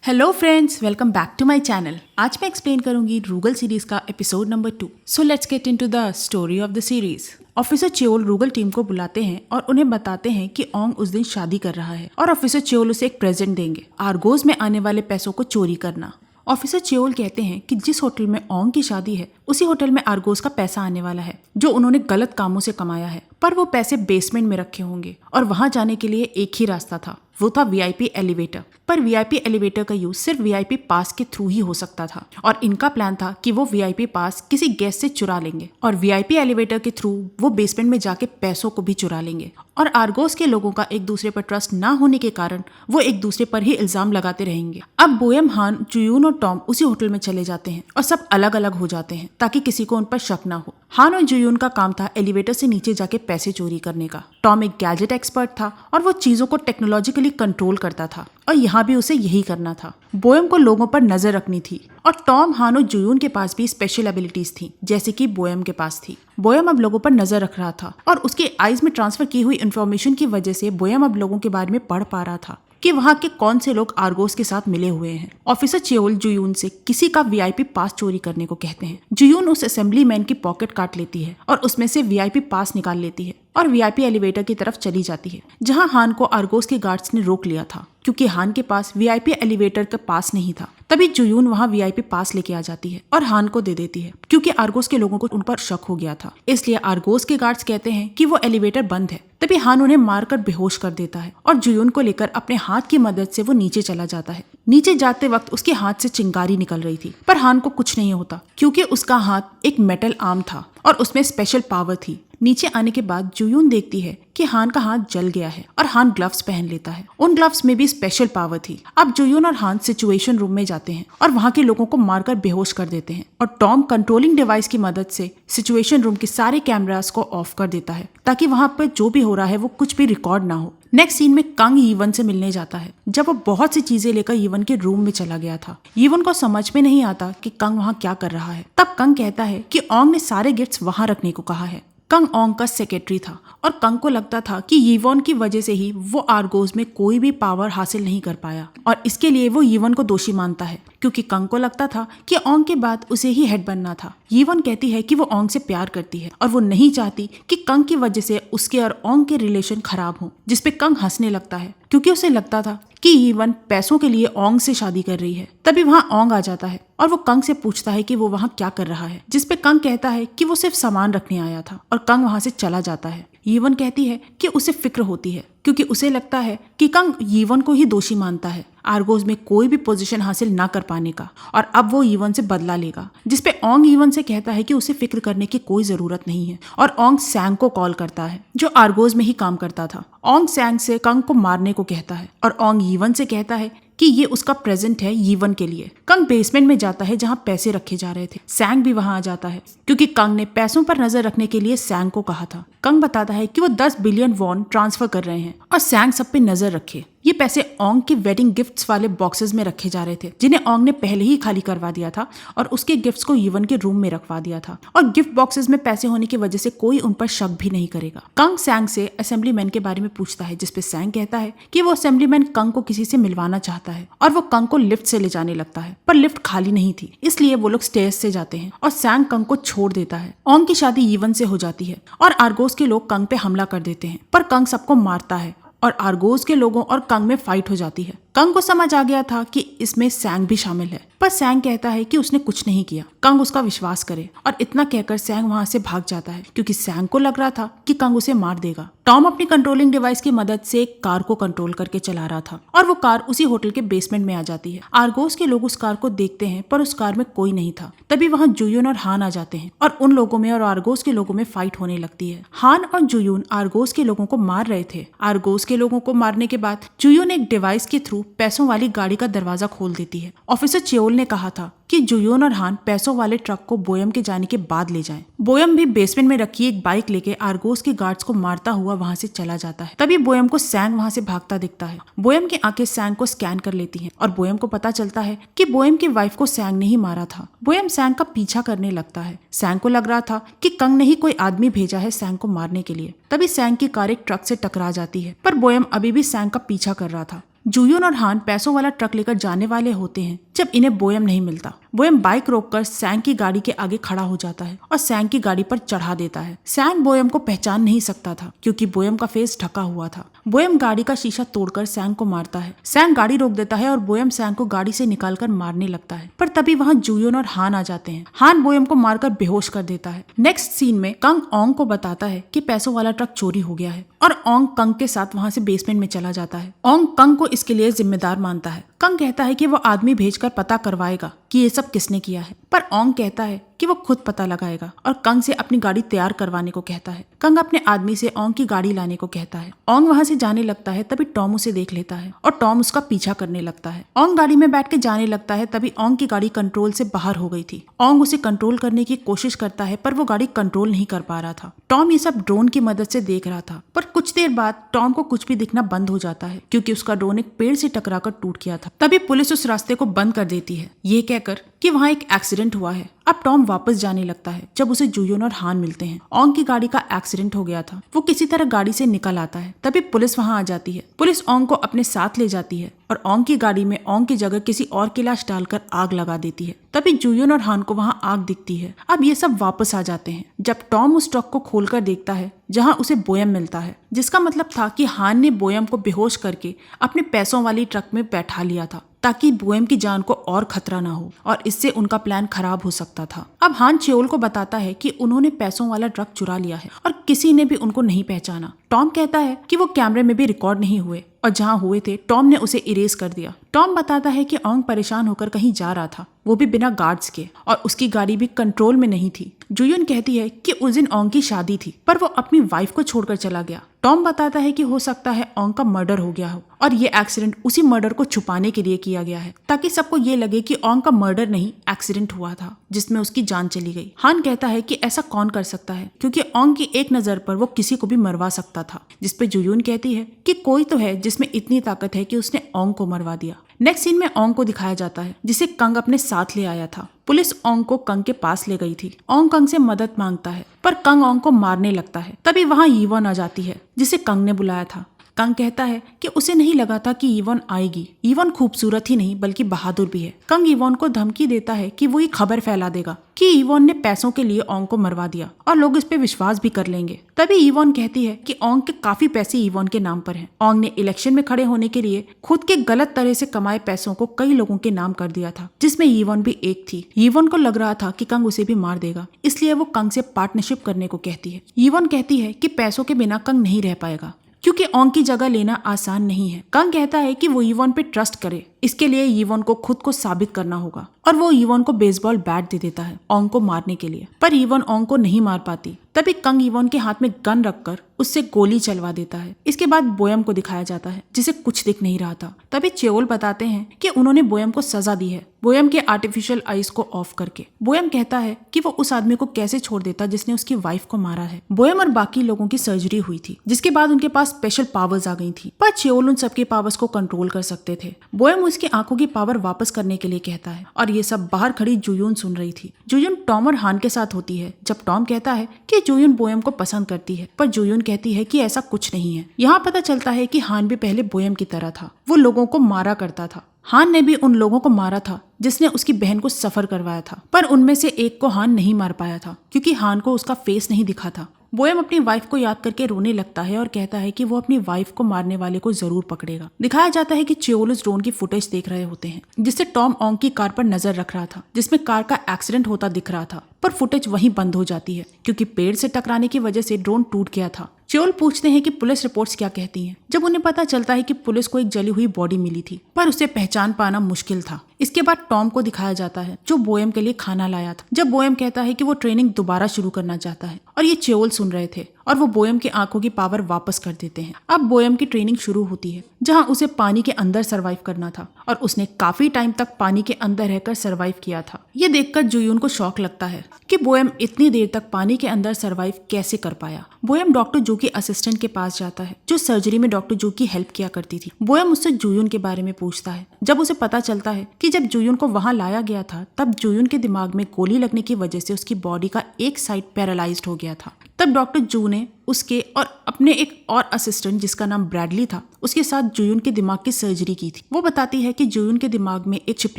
Hello friends, welcome back to my channel. आज मैं explain करूंगी रूगल सीरीज का episode number 2। So let's get into the story of the series. Officer Cheol Rugal team को बुलाते हैं और उन्हें बताते हैं कि ओंग उस दिन शादी कर रहा है और ऑफिसर च्योल उसे एक प्रेजेंट देंगे, आर्गोज में आने वाले पैसों को चोरी करना। ऑफिसर च्योल कहते हैं कि जिस होटल में ओंग की शादी है उसी होटल में आर्गोज का पैसा आने वाला है जो उन्होंने गलत कामों से कमाया है, पर वो पैसे बेसमेंट में रखे होंगे और वहां जाने के लिए एक ही रास्ता था, वो था वीआईपी एलिवेटर। पर वीआईपी एलिवेटर का यूज सिर्फ वीआईपी पास के थ्रू ही हो सकता था और इनका प्लान था कि वो वीआईपी पास किसी गेस्ट से चुरा लेंगे और वीआईपी एलिवेटर के थ्रू वो बेसमेंट में जाके पैसों को भी चुरा लेंगे। और आर्गोस के लोगों का एक दूसरे पर ट्रस्ट ना होने के कारण वो एक दूसरे पर ही इल्जाम लगाते रहेंगे। अब बोयम, हान, जुयून और टॉम उसी होटल में चले जाते हैं और सब अलग अलग हो जाते हैं ताकि किसी को उन पर शक ना हो। हान और जुयून का काम था एलिवेटर से नीचे जाके पैसे चोरी करने का। टॉम एक गैजेट एक्सपर्ट था और वो चीजों को टेक्नोलॉजिकली कंट्रोल करता था और यहाँ भी उसे यही करना था। बोयम को लोगों पर नजर रखनी थी और टॉम, हान और जुयून के पास भी स्पेशल एबिलिटीज थी जैसे कि बोयम के पास थी। बोयम अब लोगों पर नजर रख रहा था और उसके आईज में ट्रांसफर की हुई इन्फॉर्मेशन की वजह से बोयम अब लोगों के बारे में पढ़ पा रहा था कि वहाँ के कौन से लोग आर्गोस के साथ मिले हुए हैं। ऑफिसर च्योल जुयून से किसी का वीआईपी पास चोरी करने को कहते हैं। जुयून उस असेंबली मैन की पॉकेट काट लेती है और उसमें से वीआईपी पास निकाल लेती है और वीआईपी एलिवेटर की तरफ चली जाती है जहां हान को आर्गोस के गार्ड्स ने रोक लिया था क्योंकि हान के पास वीआईपी एलिवेटर का पास नहीं था। तभी जुयून वहां वीआईपी पास लेके आ जाती है और हान को दे देती है क्योंकि आर्गोस के लोगों को उन पर शक हो गया था, इसलिए आर्गोस के गार्ड्स कहते हैं कि वो एलिवेटर बंद है। तभी हान उन्हें मारकर बेहोश कर देता है और जुयून को लेकर अपने हाथ की मदद से वो नीचे चला जाता है। नीचे जाते वक्त उसके हाथ से चिंगारी निकल रही थी पर हान को कुछ नहीं होता क्योंकि उसका हाथ एक मेटल आर्म था और उसमें स्पेशल पावर थी। नीचे आने के बाद जुयून देखती है कि हान का हाथ जल गया है और हान ग्लव्स पहन लेता है। उन ग्लव्स में भी स्पेशल पावर थी। अब जुयून और हान सिचुएशन रूम में जाते हैं और वहां के लोगों को मारकर बेहोश कर देते हैं और टॉम कंट्रोलिंग डिवाइस की मदद से सिचुएशन रूम के सारे कैमरास को ऑफ कर देता है ताकि वहां पर जो भी हो रहा है वो कुछ भी रिकॉर्ड ना हो। नेक्स्ट सीन में कंग यीवन से मिलने जाता है। जब वो बहुत सी चीजें लेकर यीवन के रूम में चला गया था, यीवन को समझ में नहीं आता कि कंग वहाँ क्या कर रहा है। तब कंग कहता है कि ओंग ने सारे गिफ्ट्स वहां रखने को कहा है। कंग ओंग का सेक्रेटरी था और कंग को लगता था कि यीवन की वजह से ही वो आर्गोज में कोई भी पावर हासिल नहीं कर पाया और इसके लिए वो यीवन को दोषी मानता है क्योंकि कंग को लगता था कि ओंग के बाद उसे ही हेड बनना था। यीवन कहती है कि वो ओंग से प्यार करती है और वो नहीं चाहती कि कंग की वजह से उसके और ओंग के रिलेशन खराब हो, जिसपे कंग हंसने लगता है क्योंकि उसे लगता था कि यीवन पैसों के लिए ओंग से शादी कर रही है। तभी वहाँ ओंग आ जाता है और वो कंग से पूछता है कि वो वहाँ क्या कर रहा है, जिसपे कंग कहता है कि वो सिर्फ सामान रखने आया था और कंग वहाँ से चला जाता है। यीवन कहती है कि उसे फिक्र होती है क्योंकि उसे लगता है कि कंग यीवन को ही दोषी मानता है आर्गोज में कोई भी पोजीशन हासिल ना कर पाने का और अब वो यीवन से बदला लेगा, जिसपे ओंग यीवन से कहता है कि उसे फिक्र करने की कोई जरूरत नहीं है और ओंग सैंग को कॉल करता है जो आर्गोज में ही काम करता था। ओंग सैंग से कंग को मारने को कहता है और ओंग यीवन से कहता है कि ये उसका प्रेजेंट है यीवन के लिए। कंग बेसमेंट में जाता है जहाँ पैसे रखे जा रहे थे। सैंग भी वहां आ जाता है क्योंकि कंग ने पैसों पर नजर रखने के लिए सैंग को कहा था। कंग बताता है कि वो 10 बिलियन वॉन ट्रांसफर कर रहे हैं और सैंग सब पे नजर रखे। ये पैसे ओंग के वेडिंग गिफ्ट्स वाले बॉक्सेस में रखे जा रहे थे जिन्हें ओंग ने पहले ही खाली करवा दिया था और उसके गिफ्ट्स को यीवन के रूम में रखवा दिया था और गिफ्ट बॉक्सेस में पैसे होने की वजह से कोई उन पर शक भी नहीं करेगा। कंग सैंग से असेंबली मैन के बारे में पूछता है जिसपे सैंग कहता है कि वो असेंबली मैन कंग को किसी से मिलवाना चाहता है और वो कंग को लिफ्ट से ले जाने लगता है पर लिफ्ट खाली नहीं थी, इसलिए वो लोग स्टेयर्स से जाते हैं और सैंग कंग को छोड़ देता है। ओंग की शादी यीवन से हो जाती है और आर्गोस के लोग कंग पे हमला कर देते हैं पर कंग सबको मारता है और आर्गोस के लोगों और कंग में फाइट हो जाती है। कंग को समझ आ गया था कि इसमें सैंग भी शामिल है पर सैंग कहता है कि उसने कुछ नहीं किया, कंग उसका विश्वास करे और इतना कहकर सैंग वहां से भाग जाता है क्योंकि सैंग को लग रहा था कि कंग उसे मार देगा। टॉम अपनी कंट्रोलिंग डिवाइस की मदद से एक कार को कंट्रोल करके चला रहा था और वो कार उसी होटल के बेसमेंट में आ जाती है। आर्गोस के लोग उस कार को देखते हैं पर उस कार में कोई नहीं था। तभी वहाँ जुयून और हान आ जाते हैं और उन लोगों में और आर्गोस के लोगों में फाइट होने लगती है। हान और जुयून आर्गोस के लोगों को मार रहे थे। आर्गोस के लोगों को मारने के बाद जुयून एक डिवाइस के थ्रू पैसों वाली गाड़ी का दरवाजा खोल देती है। ऑफिसर च्योल ने कहा था कि जुयून और हान पैसों वाले ट्रक को बोयम के जाने के बाद ले जाएं। बोयम भी बेसमेंट में रखी एक बाइक लेके आर्गोस के गार्ड्स को मारता हुआ वहां से चला जाता है। तभी बोयम को सैंग वहां से भागता दिखता है। बोयम की आंखें सैंग को स्कैन कर लेती हैं और बोयम को पता चलता है कि बोयम की वाइफ को सैंग ने ही मारा था। बोयम सैंग का पीछा करने लगता है। सैंग को लग रहा था कि कंग ने ही कोई आदमी भेजा है सैंग को मारने के लिए। तभी सैंग की कार एक ट्रक से टकरा जाती है पर बोयम अभी भी सैंग का पीछा कर रहा था। जूयोन और हान पैसों वाला ट्रक लेकर जाने वाले होते हैं जब इन्हें बोयम नहीं मिलता। बोयम बाइक रोककर सैंग की गाड़ी के आगे खड़ा हो जाता है और सैंग की गाड़ी पर चढ़ा देता है। सैंग बोयम को पहचान नहीं सकता था क्योंकि बोयम का फेस ढका हुआ था। बोयम गाड़ी का शीशा तोड़कर सैंग को मारता है। सैंग गाड़ी रोक देता है और बोयम सैंग को गाड़ी से निकालकर मारने लगता है, पर तभी वहाँ जूयोन और हान आ जाते हैं। हान बोयम को मारकर बेहोश कर देता है। नेक्स्ट सीन में कंग ओंग को बताता है कि पैसों वाला ट्रक चोरी हो गया है और ओंग कंग के साथ वहाँ से बेसमेंट में चला जाता है। ओंग कंग को इसके लिए जिम्मेदार मानता है। कंग कहता है कि वो आदमी भेजकर पता करवाएगा कि ये सब किसने किया है, पर ओंग कहता है कि वो खुद पता लगाएगा और कंग से अपनी गाड़ी तैयार करवाने को कहता है। कंग अपने आदमी से ओंग की गाड़ी लाने को कहता है। ओंग वहाँ से जाने लगता है, तभी टॉम उसे देख लेता है और टॉम उसका पीछा करने लगता है। ओंग गाड़ी में बैठ के जाने लगता है, तभी ओंग की गाड़ी कंट्रोल से बाहर हो गई थी। ओंग उसे कंट्रोल करने की कोशिश करता है, पर वो गाड़ी कंट्रोल नहीं कर पा रहा था। टॉम ये सब ड्रोन की मदद से देख रहा था, पर कुछ देर बाद टॉम को कुछ भी दिखना बंद हो जाता है क्योंकि उसका ड्रोन एक पेड़ से टकराकर टूट गया था। तभी पुलिस उस रास्ते को बंद कर देती है, ये कहकर कि वहाँ एक एक्सीडेंट हुआ है। अब टॉम वापस जाने लगता है जब उसे जूयोन और हान मिलते हैं। ओंग की गाड़ी का एक्सीडेंट हो गया था। वो किसी तरह गाड़ी से निकल आता है, तभी पुलिस वहाँ आ जाती है। पुलिस ओंग को अपने साथ ले जाती है और ओंग की गाड़ी में ओंग की जगह किसी और की लाश डालकर आग लगा देती है। तभी जूयोन और हान को वहाँ आग दिखती है। अब ये सब वापस आ जाते हैं जब टॉम उस ट्रक को खोलकर देखता है जहाँ उसे बोयम मिलता है, जिसका मतलब था कि हान ने बोयम को बेहोश करके अपने पैसों वाली ट्रक में बैठा लिया था ताकि बोयम की जान को और खतरा ना हो और इससे उनका प्लान खराब हो सकता था। अब हान चेओल को बताता है कि उन्होंने पैसों वाला ट्रक चुरा लिया है और किसी ने भी उनको नहीं पहचाना। टॉम कहता है कि वो कैमरे में भी रिकॉर्ड नहीं हुए और जहाँ हुए थे टॉम ने उसे इरेज कर दिया। टॉम बताता है कि ओंग परेशान होकर कहीं जा रहा था, वो भी बिना गार्ड्स के, और उसकी गाड़ी भी कंट्रोल में नहीं थी। जूयोन कहती है कि उस दिन ओंग की शादी थी पर वो अपनी वाइफ को छोड़कर चला गया। टॉम बताता है कि हो सकता है ओंग का मर्डर हो गया हो और ये एक्सीडेंट उसी मर्डर को छुपाने के लिए किया गया है ताकि सबको ये लगे कि ओंग का मर्डर नहीं एक्सीडेंट हुआ था जिसमें उसकी जान चली गई। हान कहता है कि ऐसा कौन कर सकता है क्योंकि ओंग की एक नजर पर वो किसी को भी मरवा सकता था, जिसपे जूयोन कहती है कि कोई तो है जिसमें इतनी ताकत है कि उसने ओंग को मरवा दिया। नेक्स्ट सीन में ओंग को दिखाया जाता है जिसे कंग अपने साथ ले आया था। पुलिस ओंग को कंग के पास ले गई थी। ओंग कंग से मदद मांगता है पर कंग ओंग को मारने लगता है। तभी वहाँ यीवॉन आ जाती है जिसे कंग ने बुलाया था। कंग कहता है कि उसे नहीं लगा था कि यीवॉन आएगी। यीवॉन खूबसूरत ही नहीं बल्कि बहादुर भी है। कंग यीवॉन को धमकी देता है कि वो ये खबर फैला देगा कि यीवॉन ने पैसों के लिए ओंग को मरवा दिया और लोग इस पे विश्वास भी कर लेंगे। तभी यीवॉन कहती है कि ओंग के काफी पैसे यीवॉन के नाम पर हैं। ओंग ने इलेक्शन में खड़े होने के लिए खुद के गलत तरह से कमाए पैसों को कई लोगों के नाम कर दिया था, जिसमें यीवॉन भी एक थी। यीवॉन को लग रहा था कि कंग उसे भी मार देगा, इसलिए वो कंग से पार्टनरशिप करने को कहती है। यीवॉन कहती है कि पैसों के बिना कंग नहीं रह पाएगा क्योंकि ओंग की जगह लेना आसान नहीं है। कंग कहता है कि वो यीवॉन पे ट्रस्ट करे, इसके लिए यीवॉन को खुद को साबित करना होगा और वो यीवॉन को बेसबॉल बैट दे देता है ओंग को मारने के लिए, पर यीवॉन ओंग को नहीं मार पाती। तभी कंग यीवॉन के हाथ में गन रखकर उससे गोली चलवा देता है। इसके बाद बोयम को दिखाया जाता है जिसे कुछ दिख नहीं रहा था। तभी चेओल बताते हैं कि उन्होंने बोयम को सजा दी है, बोयम के आर्टिफिशियल आइज को ऑफ करके। बोयम कहता है कि वो उस आदमी को कैसे छोड़ देता जिसने उसकी वाइफ को मारा है। बोयम और बाकी लोगों की सर्जरी हुई थी जिसके बाद उनके पास स्पेशल पावर्स आ गई थी, पर चेओल उन सबके पावर्स को कंट्रोल कर सकते थे। बोयम उसकी आंखों की पावर वापस करने के लिए कहता है और ये सब बाहर खड़ी जूयोन सुन रही थी। जूयोन टॉम और हान के साथ होती है जब टॉम कहता है कि जूयोन बोयम को पसंद करती है, पर जूयोन कहती है कि ऐसा कुछ नहीं है। यहाँ पता चलता है कि हान भी पहले बोयम की तरह था, वो लोगों को मारा करता था। हान ने भी उन लोगों को मारा था जिसने उसकी बहन को सफर करवाया था, पर उनमें से एक को हान नहीं मार पाया था क्योंकि हान को उसका फेस नहीं दिखा था। बोयम अपनी वाइफ को याद करके रोने लगता है और कहता है कि वो अपनी वाइफ को मारने वाले को जरूर पकड़ेगा। दिखाया जाता है कि चेओल उस ड्रोन की फुटेज देख रहे होते हैं जिससे टॉम ओंग की कार पर नजर रख रहा था, जिसमें कार का एक्सीडेंट होता दिख रहा था, पर फुटेज वहीं बंद हो जाती है क्योंकि पेड़ से टकराने की वजह से ड्रोन टूट गया था। चेओल पूछते हैं कि पुलिस रिपोर्ट्स क्या कहती हैं। जब उन्हें पता चलता है कि पुलिस को एक जली हुई बॉडी मिली थी पर उसे पहचान पाना मुश्किल था। इसके बाद टॉम को दिखाया जाता है जो बोयम के लिए खाना लाया था। जब बोयम कहता है कि वो ट्रेनिंग दोबारा शुरू करना चाहता है और ये चेओल सुन रहे थे और वो बोयम की आंखों की पावर वापस कर देते हैं। अब बोयम की ट्रेनिंग शुरू होती है जहां उसे पानी के अंदर सरवाइव करना था और उसने काफी टाइम तक पानी के अंदर रहकर सरवाइव किया था। ये देखकर जूयोन को शौक लगता है कि बोयम इतनी देर तक पानी के अंदर सरवाइव कैसे कर पाया। बोयम डॉक्टर जो की असिस्टेंट के पास जाता है जो जो सर्जरी में डॉक्टर जू की हेल्प किया करती थी। बोयम उससे जूयुन के बारे में पूछता है। जब उसे पता चलता है कि जब जूयुन को वहां लाया गया था तब जूयुन के दिमाग में गोली लगने की वजह से उसकी बॉडी का एक साइड पैरालाइज्ड हो गया था। तब डॉक्टर जू ने उसके और अपने एक और असिस्टेंट जिसका नाम ब्रैडली था उसके साथ जूयुन के दिमाग की सर्जरी की थी। वो बताती है कि जूयुन के दिमाग में एक चिप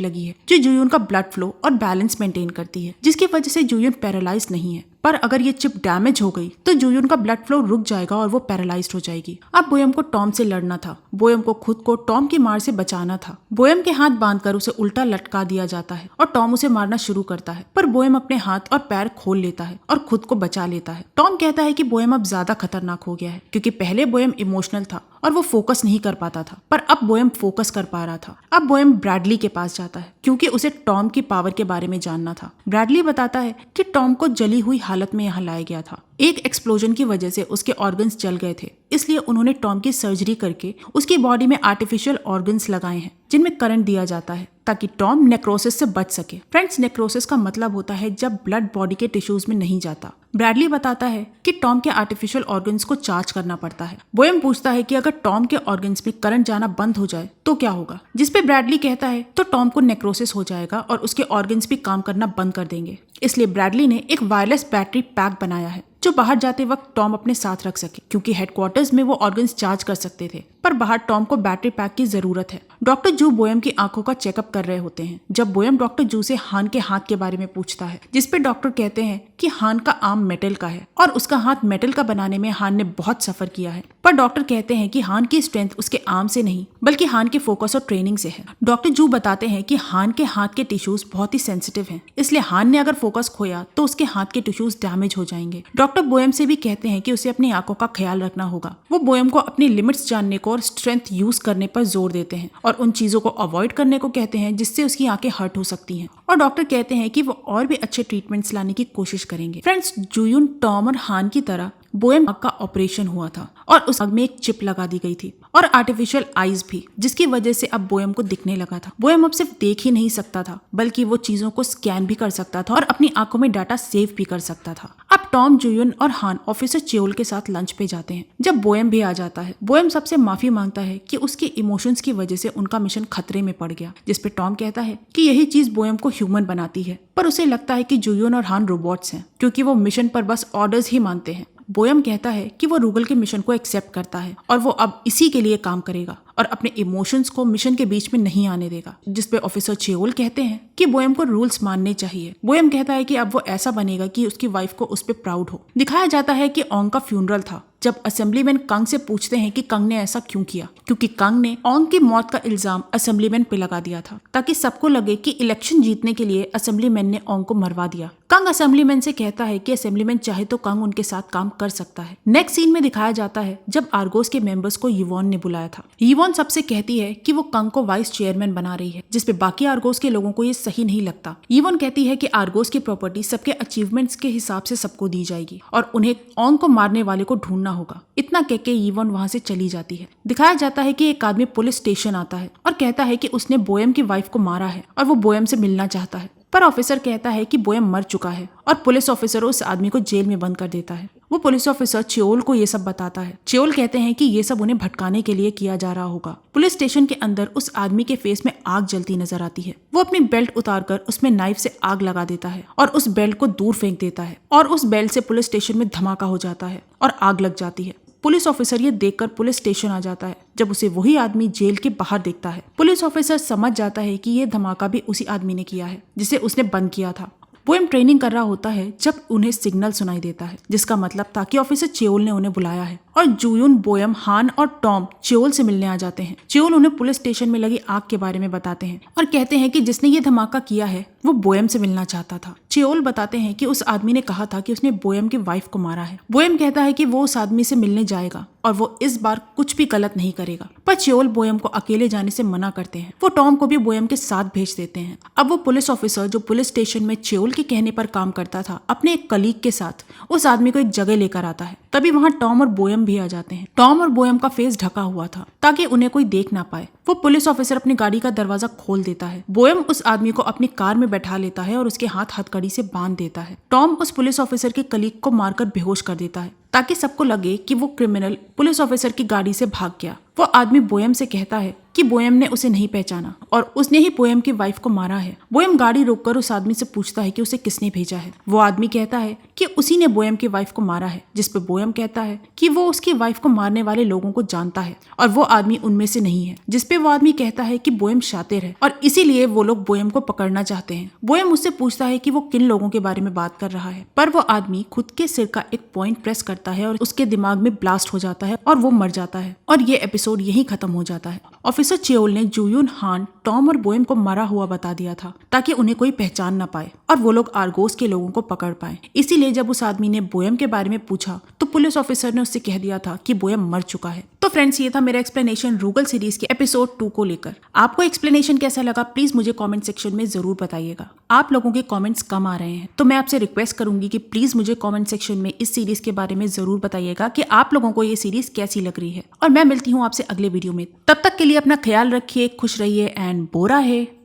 लगी है जो जूयुन का ब्लड फ्लो और बैलेंस मेंटेन करती है, जिसकी वजह से जूयुन पैरालाइज नहीं है। पर अगर ये चिप डैमेज हो गई तो जूयुन का ब्लड फ्लो रुक जाएगा और वो पैरालाइज्ड हो जाएगी। अब बोयम को टॉम से लड़ना था। बोयम को खुद को टॉम की मार से बचाना था। बोयम के हाथ बांधकर उसे उल्टा लटका दिया जाता है और टॉम उसे मारना शुरू करता है, पर बोयम अपने हाथ और पैर खोल लेता है और खुद को बचा लेता है। टॉम कहता है कि बोयम अब ज्यादा खतरनाक हो गया है क्योंकि पहले बोयम इमोशनल था और वो फोकस नहीं कर पाता था, पर अब बोयम फोकस कर पा रहा था। अब बोयम ब्रैडली के पास जाता है क्योंकि उसे टॉम की पावर के बारे में जानना था। ब्रैडली बताता है कि टॉम को जली हुई हालत में यहाँ लाया गया था। एक एक्सप्लोजन की वजह से उसके ऑर्गन्स जल गए थे, इसलिए उन्होंने टॉम की सर्जरी करके उसकी बॉडी में आर्टिफिशियल ऑर्गन्स लगाए हैं जिनमें करंट दिया जाता है ताकि टॉम नेक्रोसिस से बच सके। फ्रेंड्स, नेक्रोसिस का मतलब होता है जब ब्लड बॉडी के टिश्यूज में नहीं जाता। ब्रैडली बताता है कि टॉम के आर्टिफिशियल ऑर्गन्स को चार्ज करना पड़ता है। बोयम पूछता है कि अगर टॉम के ऑर्गन्स में करंट जाना बंद हो जाए तो क्या होगा, जिसपे ब्रैडली कहता है तो टॉम को नेक्रोसिस हो जाएगा और उसके ऑर्गन्स भी काम करना बंद कर देंगे। इसलिए ब्रैडली ने एक वायरलेस बैटरी पैक बनाया है जो बाहर जाते वक्त टॉम अपने साथ रख सके, क्योंकि हेडक्वार्टर्स में वो ऑर्गन्स चार्ज कर सकते थे पर बाहर टॉम को बैटरी पैक की जरूरत है। डॉक्टर जू बोयम की आंखों का चेकअप कर रहे होते हैं जब बोयम डॉक्टर जू से हान के हाथ के बारे में पूछता है, जिसपे डॉक्टर कहते हैं कि हान का आर्म मेटल का है और उसका हाथ मेटल का बनाने में हान ने बहुत सफर किया है। पर डॉक्टर कहते हैं कि हान की स्ट्रेंथ उसके आर्म से नहीं बल्कि हान के फोकस और ट्रेनिंग से है। डॉक्टर जू बताते हैं कि हान के हाथ के टिश्यूज बहुत ही सेंसिटिव हैं, इसलिए हान ने अगर फोकस खोया तो उसके हाथ के टिश्यूज डैमेज हो जाएंगे। डॉक्टर बोयम से भी कहते हैं कि उसे अपनी आंखों का ख्याल रखना होगा। वो बोयम को अपनी लिमिट्स जानने को और स्ट्रेंथ यूज करने पर जोर देते हैं और उन चीजों को अवॉइड करने को कहते हैं जिससे उसकी आंखें हर्ट हो सकती हैं। और डॉक्टर कहते हैं कि वो और भी अच्छे ट्रीटमेंट्स लाने की कोशिश करेंगे। फ्रेंड्स, जूयुन, टॉम और हान की तरह बोयम का ऑपरेशन हुआ था और उस आग में एक चिप लगा दी गई थी और आर्टिफिशियल आईज भी, जिसकी वजह से अब बोयम को दिखने लगा था। बोयम अब सिर्फ देख ही नहीं सकता था बल्कि वो चीजों को स्कैन भी कर सकता था और अपनी आंखों में डाटा सेव भी कर सकता था। अब टॉम, जूयुन और हान ऑफिसर च्योल के साथ लंच पे जाते हैं जब बोयम भी आ जाता है। बोयम सबसे माफी मांगता है कि उसके इमोशंस की वजह से उनका मिशन खतरे में पड़ गया, जिसपे टॉम कहता है कि यही चीज बोयम को ह्यूमन बनाती है, पर उसे लगता है कि जूयुन और हान रोबोट्स हैं क्योंकि वो मिशन पर बस ऑर्डर्स ही मानते हैं। बोयम कहता है कि वो रूगल के मिशन को एक्सेप्ट करता है और वो अब इसी के लिए काम करेगा और अपने इमोशंस को मिशन के बीच में नहीं आने देगा, जिसपे ऑफिसर च्योल कहते हैं कि बोयम को रूल्स मानने चाहिए। बोयम कहता है कि अब वो ऐसा बनेगा कि उसकी वाइफ को उस पर प्राउड हो। दिखाया जाता है कि ओंग का फ्यूनरल था जब असेंबलीमैन कंग से पूछते हैं कि कंग ने ऐसा क्यों किया, क्योंकि कंग ने ओंग की मौत का इल्जाम असेंबलीमैन पे लगा दिया था ताकि सबको लगे कि इलेक्शन जीतने के लिए असेंबलीमैन ने ओंग को मरवा दिया। कंग असेंबलीमैन से कहता है कि असेंबलीमैन चाहे तो कंग उनके साथ काम कर सकता है। नेक्स्ट सीन में दिखाया जाता है जब आर्गोस के मेंबर्स को यवॉन ने बुलाया था। यवॉन सबसे कहती है कि वो कंग को वाइस चेयरमैन बना रही है, जिसपे बाकी आर्गोस के लोगों को ये सही नहीं लगता। यवॉन कहती है कि आर्गोस की प्रॉपर्टी सबके अचीवमेंट्स के हिसाब से सबको दी जाएगी और उन्हें ओंग को मारने वाले को ढूंढना होगा। इतना कह के यवॉन वहां से चली जाती है। दिखाया जाता है कि एक आदमी पुलिस स्टेशन आता है और कहता है कि उसने बोयम की वाइफ को मारा है और वो बोयम से मिलना चाहता है, पर ऑफिसर कहता है कि बोयम मर चुका है और पुलिस ऑफिसर उस आदमी को जेल में बंद कर देता है। वो पुलिस ऑफिसर च्योल को ये सब बताता है। च्योल कहते हैं कि ये सब उन्हें भटकाने के लिए किया जा रहा होगा। पुलिस स्टेशन के अंदर उस आदमी के फेस में आग जलती नजर आती है। वो अपनी बेल्ट उतारकर उसमें नाइफ से आग लगा देता है और उस बेल्ट को दूर फेंक देता है और उस बेल्ट से पुलिस स्टेशन में धमाका हो जाता है और आग लग जाती है। पुलिस ऑफिसर ये देखकर पुलिस स्टेशन आ जाता है जब उसे वही आदमी जेल के बाहर देखता है। पुलिस ऑफिसर समझ जाता है कि ये धमाका भी उसी आदमी ने किया है जिसे उसने बंद किया था। बोयम ट्रेनिंग कर रहा होता है जब उन्हें सिग्नल सुनाई देता है, जिसका मतलब था कि ऑफिसर च्योल ने उन्हें बुलाया है और जूयुन, बोयम, हान और टॉम च्योल से मिलने आ जाते हैं। च्योल उन्हें पुलिस स्टेशन में लगी आग के बारे में बताते हैं और कहते हैं कि जिसने ये धमाका किया है वो बोयम से मिलना चाहता था। च्योल बताते हैं कि उस आदमी ने कहा था कि उसने बोयम की वाइफ को मारा है। बोयम कहता है कि वो उस आदमी से मिलने जाएगा और वो इस बार कुछ भी गलत नहीं करेगा, पर च्योल बोयम को अकेले जाने से मना करते हैं। वो टॉम को भी बोयम के साथ भेज देते हैं। अब वो पुलिस ऑफिसर जो पुलिस स्टेशन में च्योल के कहने पर काम करता था, अपने एक कलीग के साथ उस आदमी को एक जगह लेकर आता है। तभी वहाँ टॉम और बोयम भी आ जाते हैं। टॉम और बोयम का फेस ढका हुआ था ताकि उन्हें कोई देख ना पाए। वो पुलिस ऑफिसर अपनी गाड़ी का दरवाजा खोल देता है। बोयम उस आदमी को अपनी कार में बैठा लेता है और उसके हाथ हथकड़ी से बांध देता है। टॉम उस पुलिस ऑफिसर के कलीग को मारकर बेहोश कर देता है। ताकि सबको लगे कि वो क्रिमिनल पुलिस ऑफिसर की गाड़ी से भाग गया। वो आदमी बोयम से कहता है कि बोयम ने उसे नहीं पहचाना और उसने ही बोयम की वाइफ को मारा है। बोयम गाड़ी रोककर उस आदमी से पूछता है कि उसे किसने भेजा है। वो आदमी कहता है कि उसी ने बोयम की वाइफ को मारा है, जिस पे बोयम कहता है कि वो उसकी वाइफ को मारने वाले लोगों को जानता है और वो आदमी उनमें से नहीं है, जिस पे वो आदमी कहता है कि बोयम शातिर है और इसीलिए वो लोग बोयम को पकड़ना चाहते हैं। बोयम उससे पूछता है कि वो किन लोगों के बारे में बात कर रहा है, पर वो आदमी खुद के सिर का एक पॉइंट प्रेस करता है और उसके दिमाग में ब्लास्ट हो जाता है और वो मर जाता है और ये एपिसोड यहीं खत्म हो जाता है। ऑफिसर चियोल ने जूयुन हान, टॉम और बोयम को मरा हुआ बता दिया था ताकि उन्हें कोई पहचान ना पाए और वो लोग आर्गोस के लोगों को पकड़ पाए। इसीलिए जब उस आदमी ने बोयम के बारे में पूछा तो पुलिस ऑफिसर ने उससे कह दिया था कि बोयम मर चुका है। तो फ्रेंड्स, ये था मेरा एक्सप्लेनेशन रूगल सीरीज के एपिसोड 2 को लेकर। आपको एक्सप्लेनेशन कैसा लगा प्लीज मुझे कमेंट सेक्शन में जरूर बताइएगा। आप लोगों के कमेंट्स कम आ रहे हैं तो मैं आपसे रिक्वेस्ट करूंगी कि प्लीज मुझे कमेंट सेक्शन में इस सीरीज के बारे में जरूर बताइएगा कि आप लोगों को ये सीरीज कैसी लग रही है। और मैं मिलती हूँ आपसे अगले वीडियो में। तब तक के लिए अपना ख्याल रखिए, खुश रहिए एंड बोरा है।